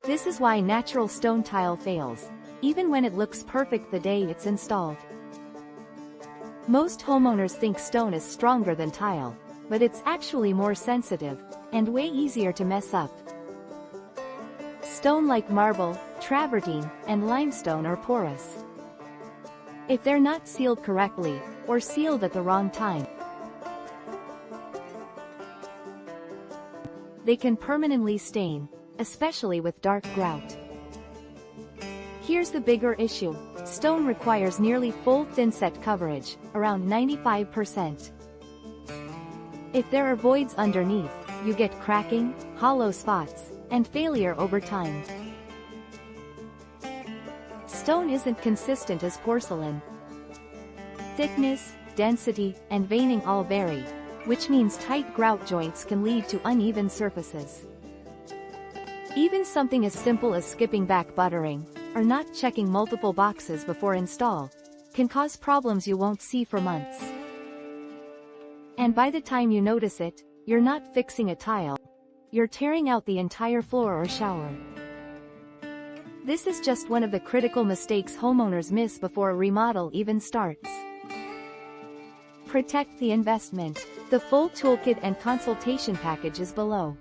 This is why natural stone tile fails, even when it looks perfect the day it's installed. Most homeowners think stone is stronger than tile, but it's actually more sensitive, and way easier to mess up. Stone like marble, travertine, and limestone are porous. If they're not sealed correctly, or sealed at the wrong time, they can permanently stain, especially with dark grout. Here's the bigger issue. Stone requires nearly full thinset coverage, around 95%. If there are voids underneath, you get cracking, hollow spots, and failure over time. Stone isn't consistent as porcelain. Thickness, density, and veining all vary, which means tight grout joints can lead to uneven surfaces. Even something as simple as skipping back buttering, or not checking multiple boxes before install, can cause problems you won't see for months. And by the time you notice it, you're not fixing a tile. You're tearing out the entire floor or shower. This is just one of the critical mistakes homeowners miss before a remodel even starts. Protect the investment. The full toolkit and consultation package is below.